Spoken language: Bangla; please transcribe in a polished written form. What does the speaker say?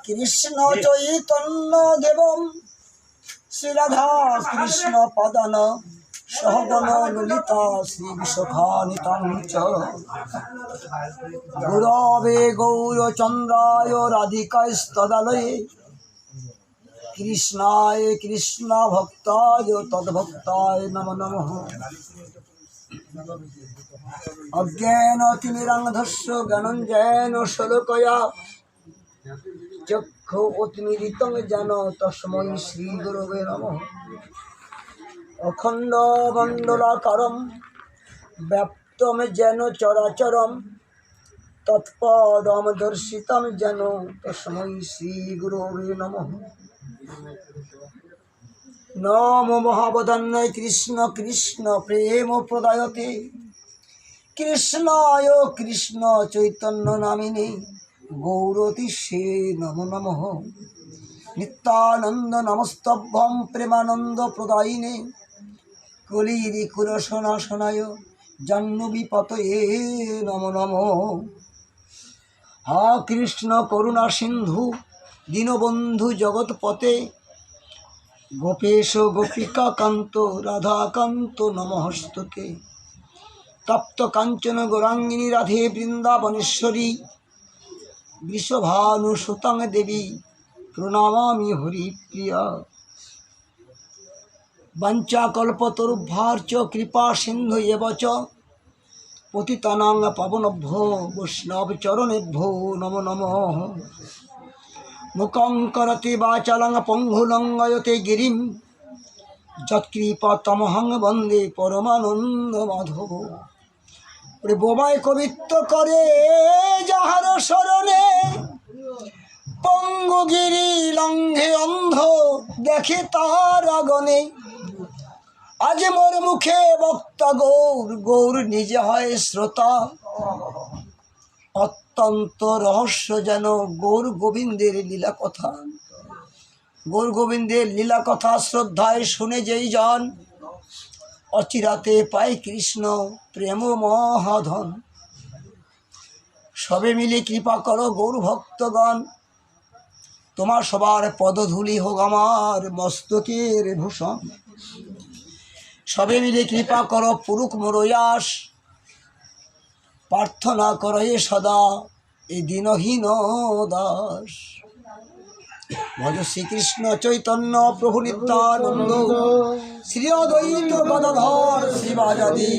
কৃষ্ণ চৈতন্য দেবম শ্রী রাধা কৃষ্ণ পদন সহগণ ললিতা শ্রী বিশাখানিতাং চ গুরবে গৌরচন্দ্রায় রাধিকাস্তদালয়ে কৃষ্ণায় কৃষ্ণ ভক্তায় তদ্ভক্তায় নমো নমঃ। অজ্ঞান তিমিরান্ধস্য জ্ঞানঞ্জয়েন শলাকয়া চক্ষু উন্মীলিতং যেন তস্मै শ্রী গুরবে নমঃ। অখণ্ড মণ্ডলাকারম ব্যাপ্তম যেন চরাচরম তৎপদম দর্শিতম যেন তস্मै শ্রী গুরবে নমঃ। নমো মহাবদান্যায় কৃষ্ণ কৃষ্ণ প্রেম প্রদায়তে কৃষ্ণায় কৃষ্ণ চৈতন্য নামিনে গৌরতিষ্যে নমো নমঃ। নিত্যানন্দ নমস্তভ্যং প্রেমানন্দ প্রদায়িনে কলিরি কুলসনাশনায় জাহ্নবী পতয়ে নমো নমঃ। হা কৃষ্ণ করুণা সিন্ধু দীনবন্ধু জগৎপতে গোপেশ গোপিকা কান্ত রাধাকান্ত নমস্তুতে। তপ্ত কাঞ্চন গৌরাঙ্গিনী রাধে বৃন্দাবনেশ্বরী বৃষভানুসুতাং দেবী প্রণমামি হরিপ্রিয়া। বাঞ্ছাকল্পতরুভ্যার্চ কৃপা সিন্ধু এব চ পতিতানাং পাবনেভ্যো বৈষ্ণবচরণেভ্যো নমো নমঃ। মুখং করতে বাচালং পঙ্গুলঙ্গয়তে গিরিম যৎকৃপাতমহং বন্দে পরমানন্দ মাধব। বোবায় কবিত্ব করে যাহার শরণে পঙ্গুগিরি লঙ্ঘে অন্ধ দেখে তার আগনে। আজ মোর মুখে বক্তা গৌর গৌর নিজে হয় শ্রোতা। অত্যন্ত রহস্য যেন গৌর গোবিন্দের লীলা কথা। গৌর গোবিন্দের লীলা কথা শ্রদ্ধায় শুনে যেই জন অচিরাতে পায় কৃষ্ণ প্রেম মহাধন। সবে মিলে কৃপা করো গৌর ভক্তগণ, তোমার সবার পদধূলি হোক আমার মস্তকের ভূষণ। সবে মিলে কৃপা করো পুরুষ মরয়াস, প্রার্থনা করো এ সদা এই দীনহীন দাস। ভজ শ্রীকৃষ্ণ চৈতন্য প্রভু নিত্যানন্দ শ্রী অদ্বৈত গদাধর শিবাজাদি।